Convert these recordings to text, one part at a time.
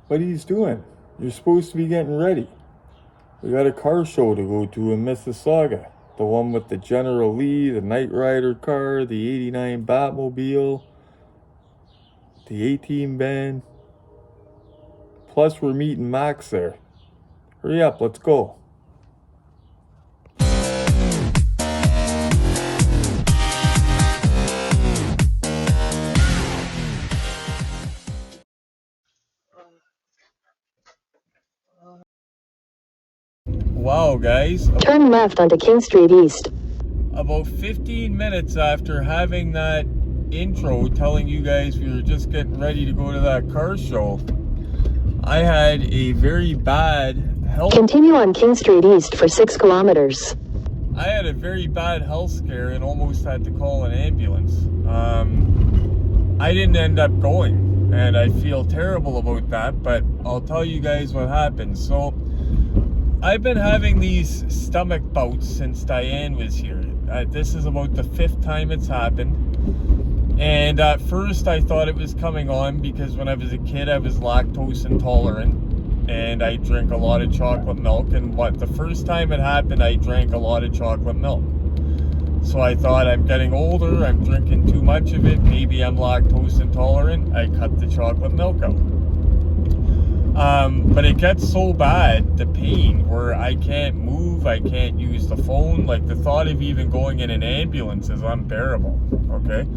What are you doing? You're supposed to be getting ready. We got a car show to go to in Mississauga. The one with the General Lee, the Knight Rider car, the 89 Batmobile, the A-Team band. Plus we're meeting Max there. Hurry up, let's go. Wow, guys. Turn left onto King Street East. About 15 minutes after having that intro telling you guys we were just getting ready to go to that car show, I had a very bad health... Continue on King Street East for 6 kilometers. I had a very bad health scare and almost had to call an ambulance. I didn't end up going, and I feel terrible about that, but I'll tell you guys what happened. So, I've been having these stomach bouts since Diane was here. This is about the 5th time it's happened. And at first I thought it was coming on because when I was a kid I was lactose intolerant. And I drink a lot of chocolate milk. And the first time it happened I drank a lot of chocolate milk. So I thought, I'm getting older, I'm drinking too much of it, maybe I'm lactose intolerant. I cut the chocolate milk out. But it gets so bad, the pain, where I can't move, I can't use the phone. Like, the thought of even going in an ambulance is unbearable, okay?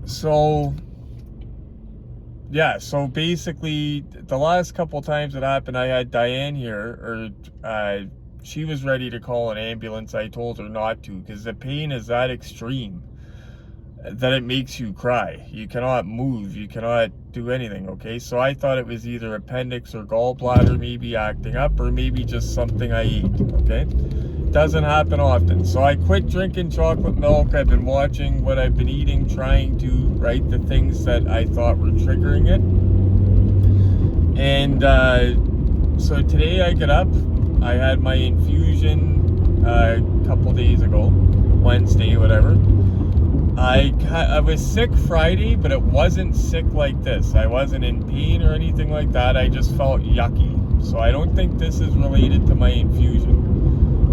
So basically, the last couple times it happened, I had Diane here, or she was ready to call an ambulance. I told her not to, because the pain is that extreme that it makes you cry. You cannot move, you cannot do anything, okay? So I thought it was either appendix or gallbladder maybe acting up, or maybe just something I ate, okay? Doesn't happen often. So I quit drinking chocolate milk. I've been watching what I've been eating, trying to write the things that I thought were triggering it. And so today I get up, I had my infusion a couple days ago, Wednesday, whatever. I was sick Friday, but it wasn't sick like this. I wasn't in pain or anything like that. I just felt yucky. So I don't think this is related to my infusion.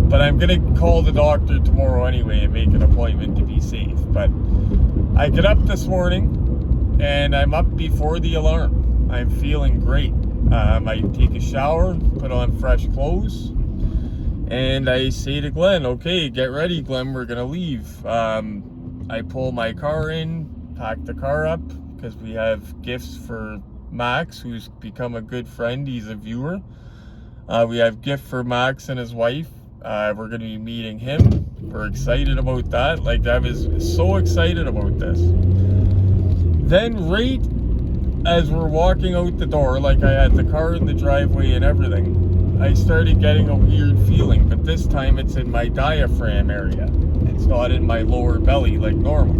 But I'm going to call the doctor tomorrow anyway and make an appointment to be safe. But I get up this morning and I'm up before the alarm. I'm feeling great. I take a shower, put on fresh clothes, and I say to Glenn, okay, get ready, Glenn, we're going to leave. I pull my car in, pack the car up, because we have gifts for Max, who's become a good friend. He's a viewer. We have gift for Max and his wife. We're going to be meeting him. We're excited about that. Like, I was so excited about this. Then right as we're walking out the door, like I had the car in the driveway and everything, I started getting a weird feeling, but this time it's in my diaphragm area. It's not in my lower belly like normal.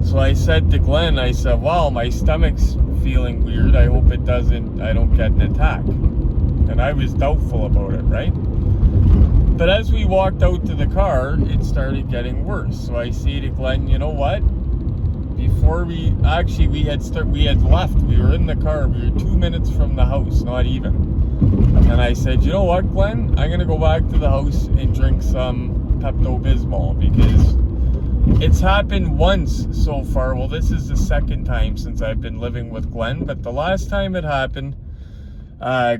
So I said to Glenn, I said, wow, my stomach's feeling weird. I hope I don't get an attack. And I was doubtful about it, right? But as we walked out to the car, it started getting worse. So I say to Glenn, you know what? Before we had left. We were in the car. We were 2 minutes from the house, not even. And I said, you know what, Glenn? I'm going to go back to the house and drink some Pepto-Bismol, because it's happened once so far. Well, this is the 2nd time since I've been living with Glenn, but the last time it happened,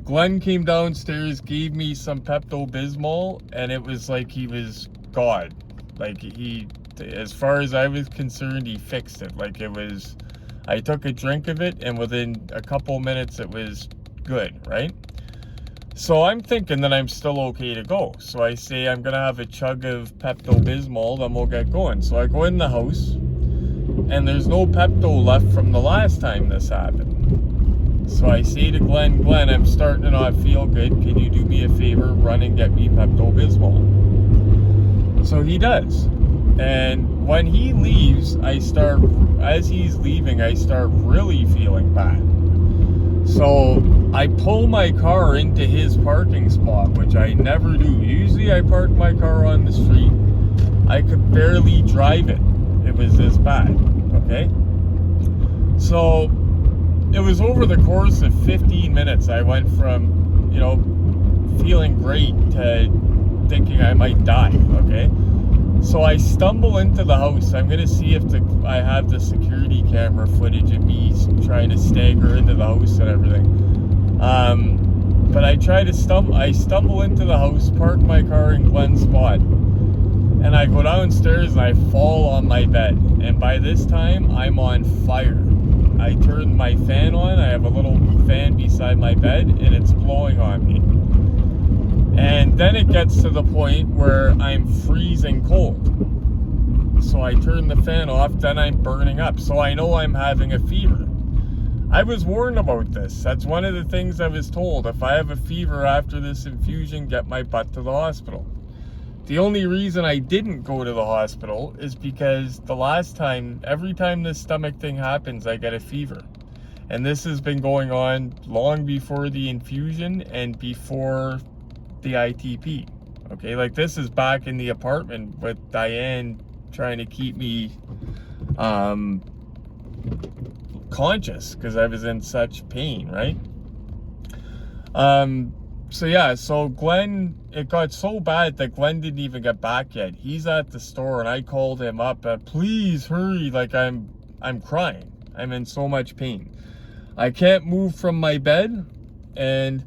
Glenn came downstairs, gave me some Pepto-Bismol, and it was like he was God. Like, as far as I was concerned, he fixed it. Like, I took a drink of it, and within a couple minutes it was good, right? So I'm thinking that I'm still okay to go. So I say I'm going to have a chug of Pepto-Bismol, then we'll get going. So I go in the house, and there's no Pepto left from the last time this happened. So I say to Glenn, I'm starting to not feel good. Can you do me a favor, run and get me Pepto-Bismol? So he does. And when he leaves, as he's leaving, I start really feeling bad. So I pull my car into his parking spot, which I never do. Usually I park my car on the street. I could barely drive it. It was this bad, okay? So it was over the course of 15 minutes. I went from, you know, feeling great to thinking I might die, okay? So I stumble into the house. I'm going to see if I have the security camera footage of me trying to stagger into the house and everything. But I stumble into the house, park my car in Glenn's spot, and I go downstairs and I fall on my bed. And by this time, I'm on fire. I turned my fan on. I have a little fan beside my bed, and it's blowing on me. And then it gets to the point where I'm freezing cold. So I turn the fan off, then I'm burning up. So I know I'm having a fever. I was warned about this. That's one of the things I was told. If I have a fever after this infusion, get my butt to the hospital. The only reason I didn't go to the hospital is because the last time, every time this stomach thing happens, I get a fever. And this has been going on long before the infusion and before the ITP. Okay, like this is back in the apartment with Diane trying to keep me conscious because I was in such pain, right? So yeah, so Glenn, it got so bad that Glenn didn't even get back yet. He's at the store and I called him up, please hurry, like I'm crying. I'm in so much pain. I can't move from my bed, and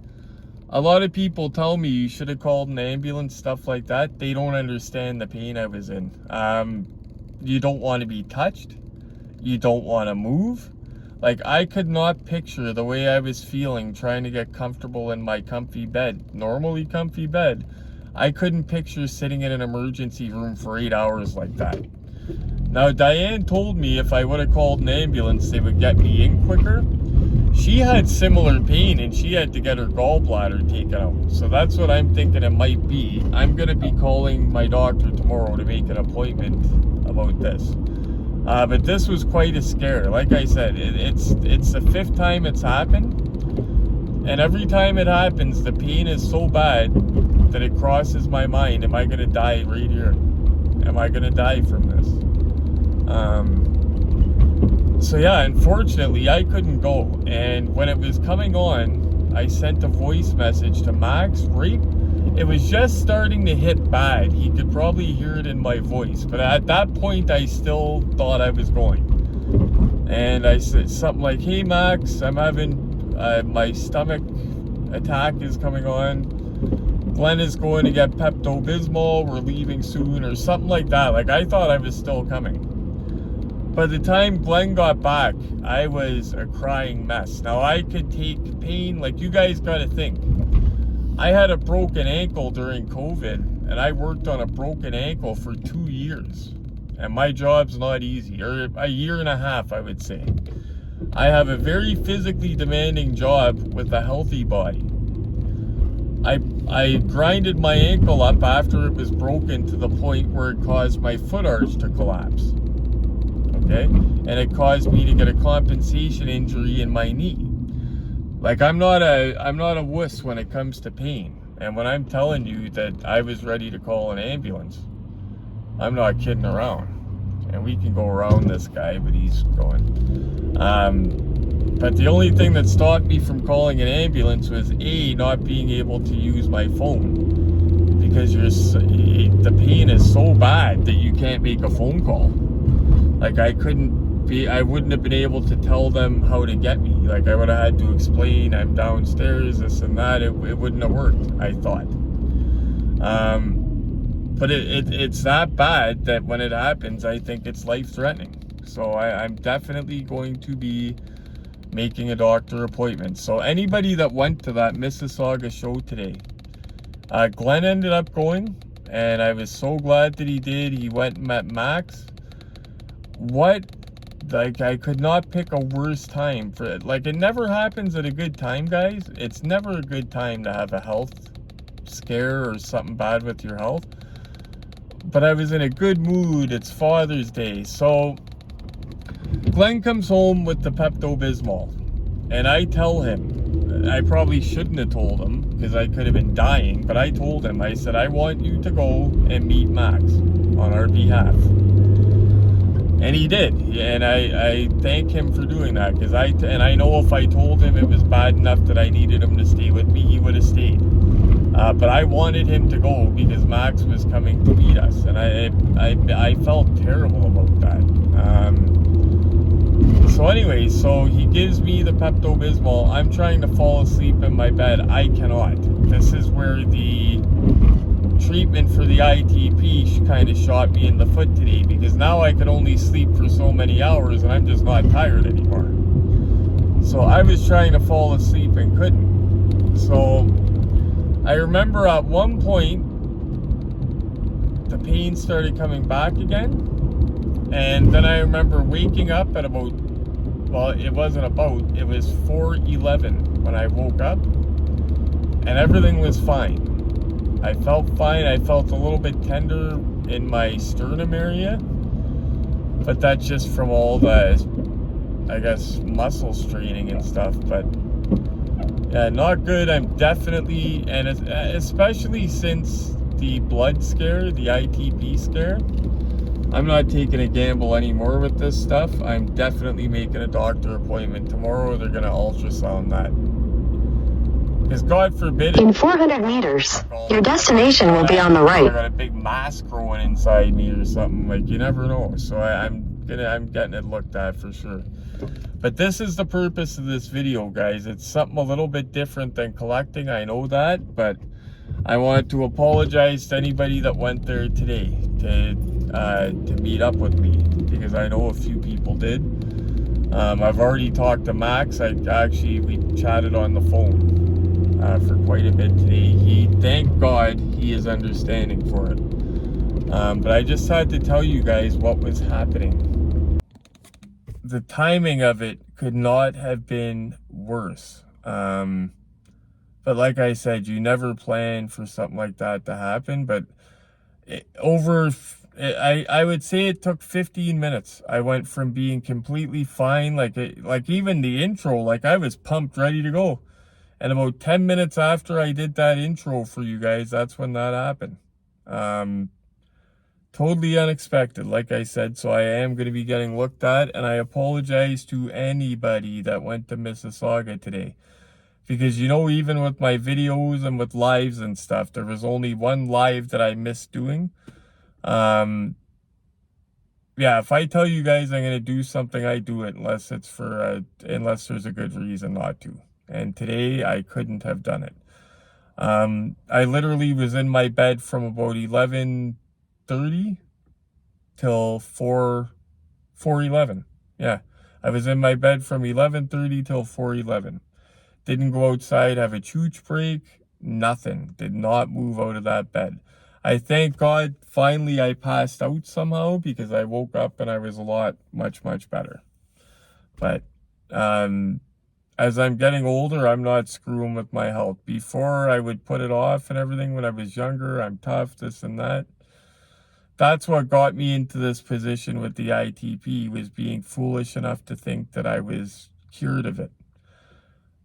a lot of people tell me you should have called an ambulance, stuff like that. They don't understand the pain I was in. You don't want to be touched. You don't want to move. Like, I could not picture the way I was feeling trying to get comfortable in my comfy bed, normally comfy bed. I couldn't picture sitting in an emergency room for 8 hours like that. Now, Diane told me if I would have called an ambulance, they would get me in quicker. She had similar pain and she had to get her gallbladder taken out. So that's what I'm thinking it might be. I'm going to be calling my doctor tomorrow to make an appointment about this. But this was quite a scare. Like I said, it's the 5th time it's happened. And every time it happens, the pain is so bad that it crosses my mind. Am I going to die right here? Am I going to die from this? So yeah, unfortunately, I couldn't go. And when it was coming on, I sent a voice message to Max. It was just starting to hit bad. He could probably hear it in my voice. But at that point, I still thought I was going. And I said something like, hey, Max, I'm having my stomach attack is coming on. Glenn is going to get Pepto-Bismol. We're leaving soon, or something like that. Like, I thought I was still coming. By the time Glenn got back, I was a crying mess. Now, I could take pain. Like, you guys got to think. I had a broken ankle during COVID, and I worked on a broken ankle for 2 years. And my job's not easy, or a year and a half, I would say. I have a very physically demanding job with a healthy body. I grinded my ankle up after it was broken to the point where it caused my foot arch to collapse. Okay? And it caused me to get a compensation injury in my knee. Like, I'm not a wuss when it comes to pain. And when I'm telling you that I was ready to call an ambulance, I'm not kidding around. And we can go around this guy, but he's going. But the only thing that stopped me from calling an ambulance was not being able to use my phone. Because the pain is so bad that you can't make a phone call. Like, I wouldn't have been able to tell them how to get me. Like, I would have had to explain, I'm downstairs, this and that. It wouldn't have worked, I thought. But it's that bad that when it happens, I think it's life-threatening. So I'm definitely going to be making a doctor appointment. So anybody that went to that Mississauga show today, Glenn ended up going, and I was so glad that he did. He went and met Max. Like, I could not pick a worse time for it. Like, it never happens at a good time, guys. It's never a good time to have a health scare or something bad with your health. But I was in a good mood. It's Father's Day. So Glenn comes home with the Pepto-Bismol. And I tell him, I probably shouldn't have told him because I could have been dying. But I told him, I said, I want you to go and meet Max on our behalf. And he did, and I thank him for doing that, because I know if I told him it was bad enough that I needed him to stay with me, he would have stayed. But I wanted him to go because Max was coming to meet us, and I felt terrible about that. So anyways, so he gives me the Pepto-Bismol. I'm trying to fall asleep in my bed. I cannot. This is where the treatment for the ITP kind of shot me in the foot today, because now I can only sleep for so many hours and I'm just not tired anymore. So I was trying to fall asleep and couldn't. So I remember at one point the pain started coming back again, and then I remember waking up at about, well, it wasn't about, it was 4:11 when I woke up, and everything was fine. I felt fine. I felt a little bit tender in my sternum area, but that's just from all the, I guess, muscle straining and stuff. But yeah, not good. I'm definitely, and especially since the blood scare, the ITP scare, I'm not taking a gamble anymore with this stuff. I'm definitely making a doctor appointment tomorrow. They're gonna ultrasound that. Because God forbid, In 400 meters, your destination will be on the right. I got a big mass growing inside me or something. Like, you never know. So I'm getting it looked at for sure. But this is the purpose of this video, guys. It's something a little bit different than collecting. I know that, but I want to apologize to anybody that went there today to meet up with me, because I know a few people did. I've already talked to Max. We chatted on the phone for quite a bit today. Thank God, he is understanding for it. But I just had to tell you guys what was happening. The timing of it could not have been worse. But like I said, you never plan for something like that to happen. But I would say it took 15 minutes. I went from being completely fine, like even the intro, like I was pumped, ready to go. And about 10 minutes after I did that intro for you guys, that's when that happened. Totally unexpected, like I said. So I am going to be getting looked at, and I apologize to anybody that went to Mississauga today. Because, you know, even with my videos and with lives and stuff, there was only one live that I missed doing. Yeah, if I tell you guys I'm going to do something, I do it, unless there's a good reason not to. And today I couldn't have done it. I literally was in my bed from about 11:30 till 4:11. Yeah, I was in my bed from 11:30 till 4:11. Didn't go outside, have a chooch break, nothing. Did not move out of that bed. I thank God finally I passed out somehow, because I woke up and I was much better. But as I'm getting older, I'm not screwing with my health. Before, I would put it off and everything when I was younger. I'm tough, this and that. That's what got me into this position with the ITP, was being foolish enough to think that I was cured of it.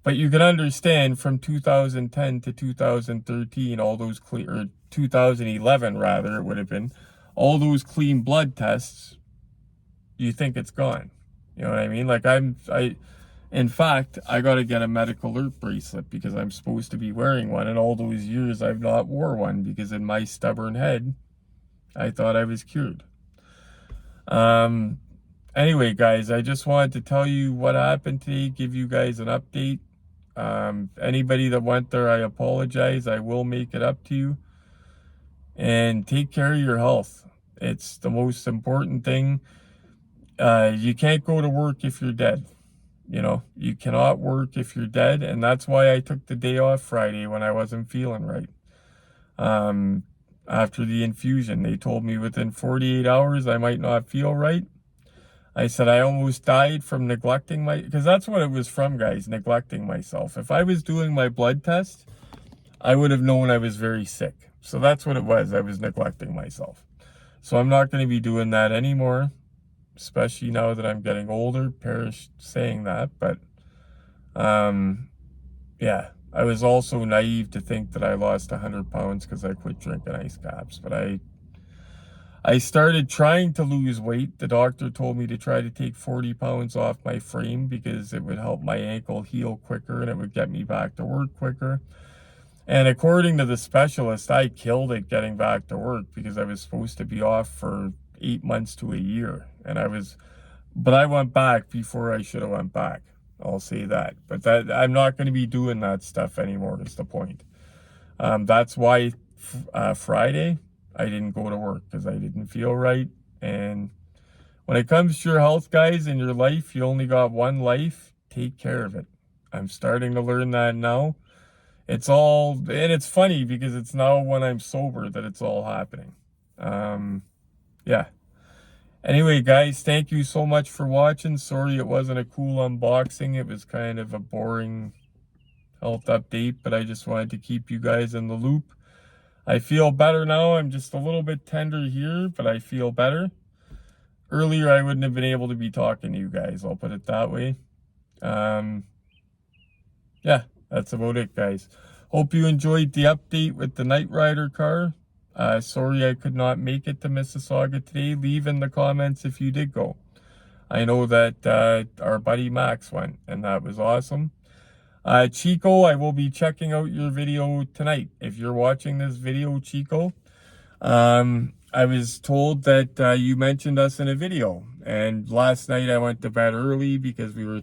But you can understand, from 2010 to 2013, all those clean, or 2011 rather, it would have been, all those clean blood tests, you think it's gone. You know what I mean? Like, in fact, I got to get a medical alert bracelet, because I'm supposed to be wearing one, and all those years I've not wore one, because in my stubborn head, I thought I was cured. Anyway, guys, I just wanted to tell you what happened today, give you guys an update. Anybody that went there, I apologize. I will make it up to you. And take care of your health. It's the most important thing. You can't go to work if you're dead. You know, you cannot work if you're dead. And that's why I took the day off Friday when I wasn't feeling right. After the infusion, they told me within 48 hours I might not feel right. I said I almost died from neglecting because that's what it was from, guys, neglecting myself. If I was doing my blood test, I would have known I was very sick. So that's what it was. I was neglecting myself. So I'm not going to be doing that anymore, especially now that I'm getting older. Perish saying that, but yeah, I was also naive to think that I lost 100 pounds because I quit drinking ice caps. But I I started trying to lose weight. The doctor told me to try to take 40 pounds off my frame because it would help my ankle heal quicker and it would get me back to work quicker. And according to the specialist, I killed it getting back to work because I was supposed to be off for 8 months to a year. But I went back before I should have went back. I'll say that. But I'm not going to be doing that stuff anymore is the point. That's why Friday, I didn't go to work because I didn't feel right. And when it comes to your health, guys, in your life, you only got one life. Take care of it. I'm starting to learn that now. It's funny because it's now when I'm sober that it's all happening. Yeah. Anyway, guys, thank you so much for watching. Sorry it wasn't a cool unboxing. It was kind of a boring health update, but I just wanted to keep you guys in the loop. I feel better now. I'm just a little bit tender here, but I feel better. Earlier, I wouldn't have been able to be talking to you guys. I'll put it that way. Yeah, that's about it, guys. Hope you enjoyed the update with the Knight Rider car. Sorry I could not make it to Mississauga today. Leave in the comments if you did go. I know that our buddy Max went, and that was awesome. Chico, I will be checking out your video tonight. If you're watching this video, Chico, I was told that you mentioned us in a video. And last night I went to bed early because we were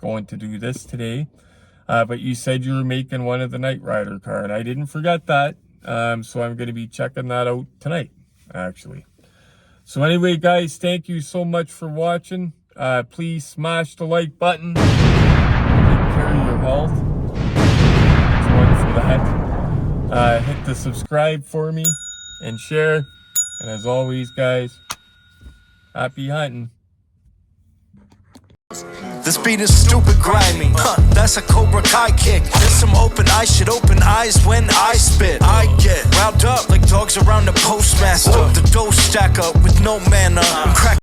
going to do this today. But you said you were making one of the Knight Rider car, and I didn't forget that. So I'm going to be checking that out tonight, actually. So anyway, guys, thank you so much for watching. Please smash the like button. Your health. It's one for that. Hit the subscribe for me and share. And as always, guys, happy hunting. This beat is stupid grimy, that's a Cobra Kai kick. There's some open eyes, shit open eyes when I spit. I get riled up like dogs around the postmaster. The dough stack up with no manner. I'm cracking